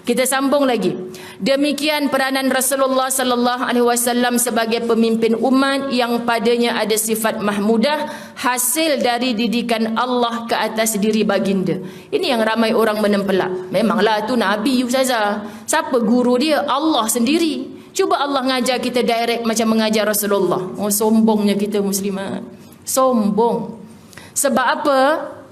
Kita sambung lagi. Demikian peranan Rasulullah sallallahu alaihi wasallam sebagai pemimpin umat yang padanya ada sifat mahmudah, hasil dari didikan Allah ke atas diri baginda. Ini yang ramai orang menempelak. Memanglah tu Nabi Ustazah. Siapa guru dia? Allah sendiri. Cuba Allah ngajar kita direct macam mengajar Rasulullah. Oh, sombongnya kita muslimat. Sombong. Sebab apa?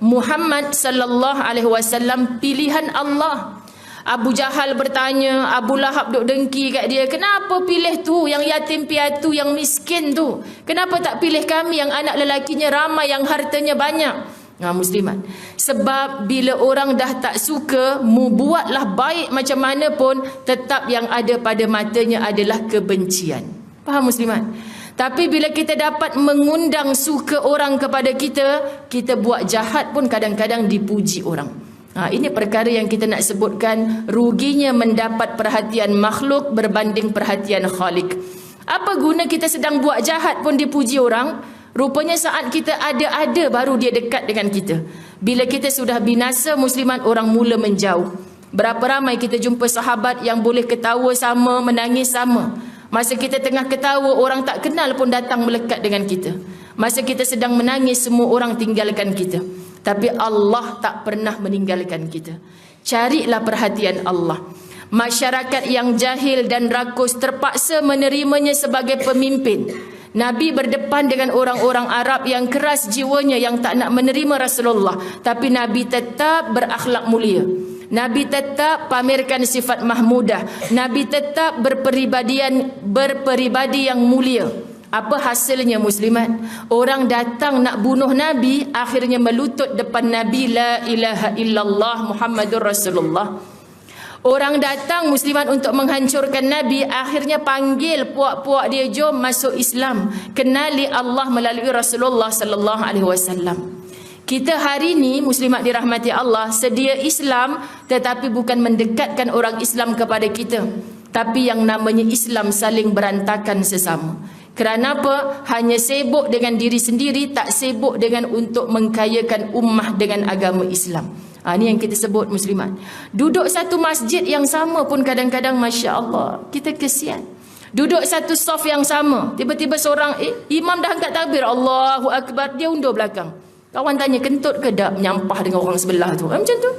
Muhammad sallallahu alaihi wasallam pilihan Allah. Abu Jahal bertanya, Abu Lahab duk dengki kat dia, kenapa pilih tu yang yatim piatu, yang miskin tu? Kenapa tak pilih kami yang anak lelakinya ramai, yang hartanya banyak? Muslimat. Sebab bila orang dah tak suka, mu buatlah baik macam mana pun, tetap yang ada pada matanya adalah kebencian. Faham muslimat? Tapi bila kita dapat mengundang suka orang kepada kita, kita buat jahat pun kadang-kadang dipuji orang. Ini perkara yang kita nak sebutkan, ruginya mendapat perhatian makhluk berbanding perhatian Khalik. Apa guna kita sedang buat jahat pun dipuji orang? Rupanya saat kita ada-ada baru dia dekat dengan kita. Bila kita sudah binasa muslimat, orang mula menjauh. Berapa ramai kita jumpa sahabat yang boleh ketawa sama, menangis sama. Masa kita tengah ketawa, orang tak kenal pun datang melekat dengan kita. Masa kita sedang menangis, semua orang tinggalkan kita. Tapi Allah tak pernah meninggalkan kita. Carilah perhatian Allah. Masyarakat yang jahil dan rakus terpaksa menerimanya sebagai pemimpin. Nabi berdepan dengan orang-orang Arab yang keras jiwanya, yang tak nak menerima Rasulullah. Tapi Nabi tetap berakhlak mulia. Nabi tetap pamerkan sifat mahmudah. Nabi tetap berperibadi yang mulia. Apa hasilnya muslimat? Orang datang nak bunuh Nabi, akhirnya melutut depan Nabi, la ilaha illallah Muhammadur Rasulullah. Orang datang muslimat untuk menghancurkan Nabi, akhirnya panggil puak-puak dia, jom masuk Islam, kenali Allah melalui Rasulullah sallallahu alaihi wasallam. Kita hari ini muslimat dirahmati Allah, sedia Islam tetapi bukan mendekatkan orang Islam kepada kita, tapi yang namanya Islam saling berantakan sesama. Kerana apa? Hanya sibuk dengan diri sendiri, tak sibuk dengan untuk mengkayakan ummah dengan agama Islam. Ini yang kita sebut muslimat. Duduk satu masjid yang sama pun kadang-kadang Masya Allah, kita kesian. Duduk satu saf yang sama, tiba-tiba seorang imam dah angkat takbir, Allahu Akbar, dia undur belakang. Kawan tanya, kentut ke tak menyampah dengan orang sebelah tu? Macam tu.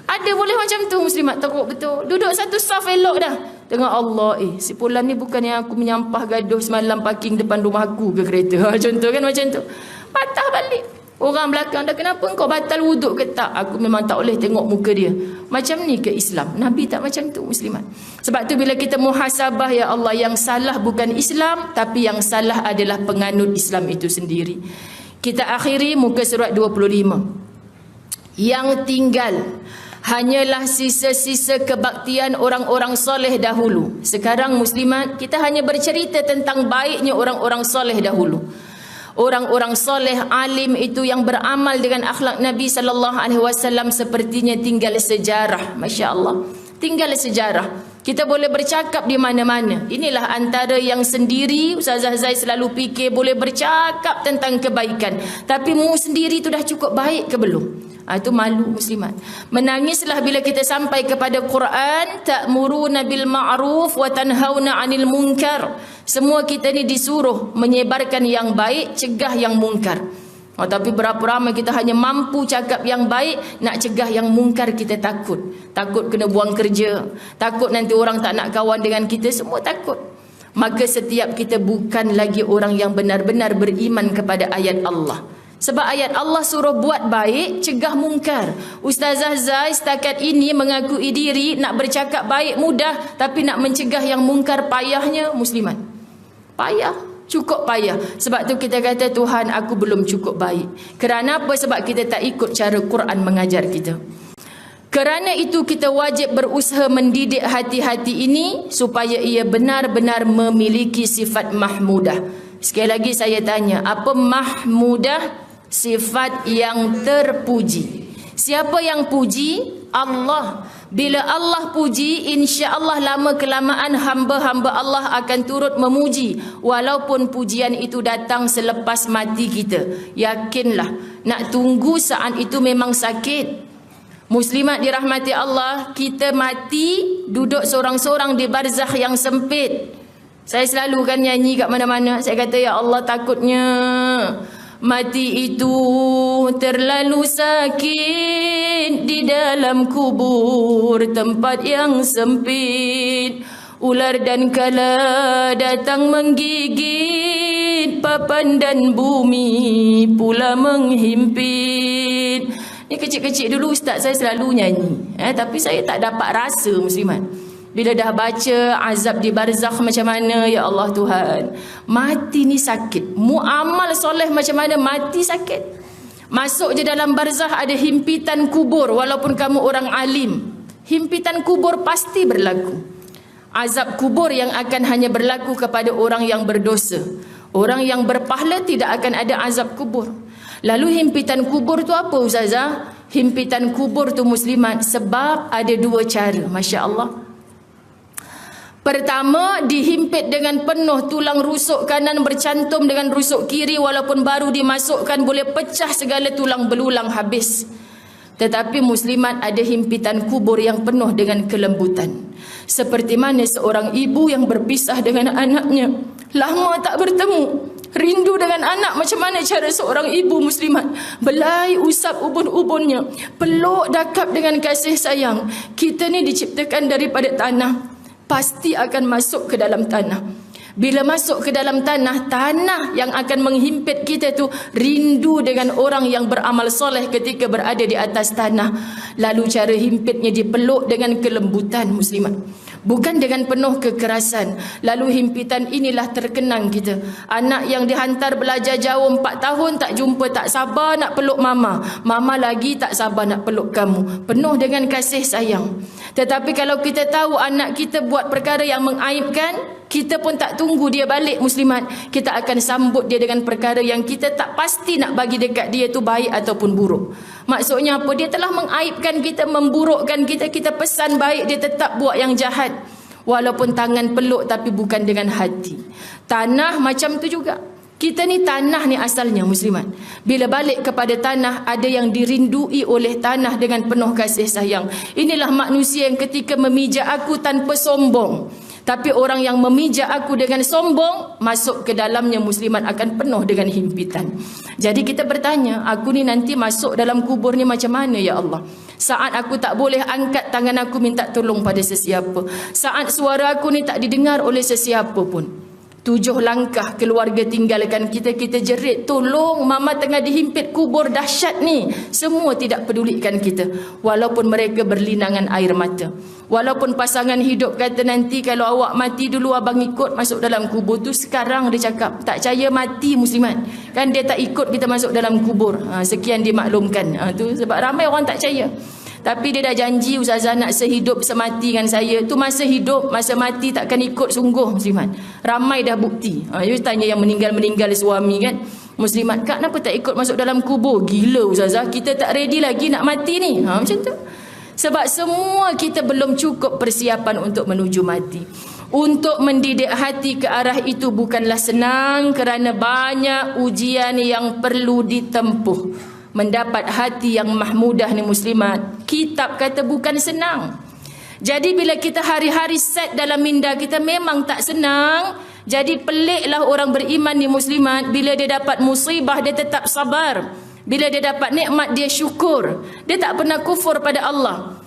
Ada boleh macam tu muslimat, teruk betul. Duduk satu saf elok dah. Tengok Allah, si Fulan ni bukan yang aku menyampah gaduh semalam parking depan rumah aku ke kereta. Contoh kan macam tu. Patah balik. Orang belakang dah, kenapa engkau batal wuduk ke tak? Aku memang tak boleh tengok muka dia. Macam ni ke Islam? Nabi tak macam tu muslimat. Sebab tu bila kita muhasabah, ya Allah, yang salah bukan Islam, tapi yang salah adalah penganut Islam itu sendiri. Kita akhiri muka surat 25. Yang tinggal hanyalah sisa-sisa kebaktian orang-orang soleh dahulu. Sekarang muslimat, kita hanya bercerita tentang baiknya orang-orang soleh dahulu. Orang-orang soleh alim itu yang beramal dengan akhlak Nabi sallallahu alaihi wasallam sepertinya tinggal sejarah. Masya-Allah. Tinggal sejarah. Kita boleh bercakap di mana-mana. Inilah antara yang sendiri Ustazah Zai selalu fikir, boleh bercakap tentang kebaikan, tapi mu sendiri tu dah cukup baik ke belum? Itu malu muslimat. Menangislah bila kita sampai kepada Quran, ta'muruna bil ma'ruf wa tanhauna 'anil munkar. Semua kita ni disuruh menyebarkan yang baik, cegah yang mungkar. Tapi berapa ramai kita hanya mampu cakap yang baik, nak cegah yang mungkar kita takut. Takut kena buang kerja, takut nanti orang tak nak kawan dengan kita, semua takut. Maka setiap kita bukan lagi orang yang benar-benar beriman kepada ayat Allah. Sebab ayat Allah suruh buat baik, cegah mungkar. Ustazah Zai setakat ini mengakui diri nak bercakap baik mudah, tapi nak mencegah yang mungkar payahnya muslimat. Payah, cukup payah. Sebab tu kita kata, Tuhan, aku belum cukup baik. Kerana apa? Sebab kita tak ikut cara Quran mengajar kita. Kerana itu kita wajib berusaha mendidik hati-hati ini supaya ia benar-benar memiliki sifat mahmudah. Sekali lagi saya tanya, apa mahmudah? Sifat yang terpuji. Siapa yang puji? Allah. Bila Allah puji, insya-Allah lama kelamaan hamba-hamba Allah akan turut memuji, walaupun pujian itu datang selepas mati kita. Yakinlah, nak tunggu saat itu memang sakit. Muslimat dirahmati Allah, kita mati duduk seorang-seorang di barzakh yang sempit. Saya selalu kan nyanyi kat mana-mana. Saya kata, ya Allah, takutnya mati itu terlalu sakit di dalam kubur, tempat yang sempit. Ular dan kala datang menggigit, papan dan bumi pula menghimpit. Ni kecil-kecil dulu ustaz saya selalu nyanyi. Tapi saya tak dapat rasa muslimat. Bila dah baca azab di barzakh macam mana, ya Allah Tuhan. Mati ni sakit. Muamal soleh macam mana, mati sakit. Masuk je dalam barzakh ada himpitan kubur walaupun kamu orang alim. Himpitan kubur pasti berlaku. Azab kubur yang akan hanya berlaku kepada orang yang berdosa. Orang yang berpahala tidak akan ada azab kubur. Lalu himpitan kubur tu apa ustazah? Himpitan kubur tu muslimat sebab ada dua cara, masya-Allah. Pertama, dihimpit dengan penuh, tulang rusuk kanan bercantum dengan rusuk kiri, walaupun baru dimasukkan boleh pecah segala tulang belulang habis. Tetapi muslimat ada himpitan kubur yang penuh dengan kelembutan. Seperti mana seorang ibu yang berpisah dengan anaknya, lama tak bertemu. Rindu dengan anak, macam mana cara seorang ibu muslimat? Belai usap ubun-ubunnya, peluk dakap dengan kasih sayang. Kita ni diciptakan daripada tanah, pasti akan masuk ke dalam tanah. Bila masuk ke dalam tanah, tanah yang akan menghimpit kita tu rindu dengan orang yang beramal soleh ketika berada di atas tanah. Lalu cara himpitnya dipeluk dengan kelembutan muslimat, bukan dengan penuh kekerasan. Lalu himpitan inilah terkenang kita. Anak yang dihantar belajar jauh 4 tahun tak jumpa, tak sabar nak peluk mama. Mama lagi tak sabar nak peluk kamu. Penuh dengan kasih sayang. Tetapi kalau kita tahu anak kita buat perkara yang mengaibkan, kita pun tak tunggu dia balik muslimat. Kita akan sambut dia dengan perkara yang kita tak pasti nak bagi dekat dia tu baik ataupun buruk. Maksudnya apa? Dia telah mengaibkan kita, memburukkan kita. Kita pesan baik, dia tetap buat yang jahat. Walaupun tangan peluk tapi bukan dengan hati. Tanah macam tu juga. Kita ni tanah ni asalnya muslimat. Bila balik kepada tanah, ada yang dirindui oleh tanah dengan penuh kasih sayang. Inilah manusia yang ketika memijak aku tanpa sombong. Tapi orang yang memijak aku dengan sombong, masuk ke dalamnya muslimat akan penuh dengan himpitan. Jadi kita bertanya, aku ni nanti masuk dalam kubur ni macam mana ya Allah? Saat aku tak boleh angkat tangan aku minta tolong pada sesiapa. Saat suara aku ni tak didengar oleh sesiapa pun. 7 langkah keluarga tinggalkan kita, kita jerit, tolong mama tengah dihimpit kubur dahsyat ni. Semua tidak pedulikan kita, walaupun mereka berlinangan air mata. Walaupun pasangan hidup kata nanti kalau awak mati dulu abang ikut masuk dalam kubur tu. Sekarang dia cakap tak percaya mati muslimat. Kan dia tak ikut kita masuk dalam kubur. Sekian dimaklumkan. Tu sebab ramai orang tak percaya. Tapi dia dah janji ustazah nak sehidup semati dengan saya. Tu masa hidup, masa mati takkan ikut sungguh muslimat. Ramai dah bukti. You tanya yang meninggal suami kan. Muslimat, kak kenapa tak ikut masuk dalam kubur? Gila ustazah, kita tak ready lagi nak mati ni. Macam tu. Sebab semua kita belum cukup persiapan untuk menuju mati. Untuk mendidik hati ke arah itu bukanlah senang, kerana banyak ujian yang perlu ditempuh. Mendapat hati yang mahmudah ni muslimat, kitab kata bukan senang. Jadi bila kita hari-hari set dalam minda kita memang tak senang. Jadi peliklah orang beriman ni muslimat, bila dia dapat musibah dia tetap sabar. Bila dia dapat nikmat dia syukur. Dia tak pernah kufur pada Allah.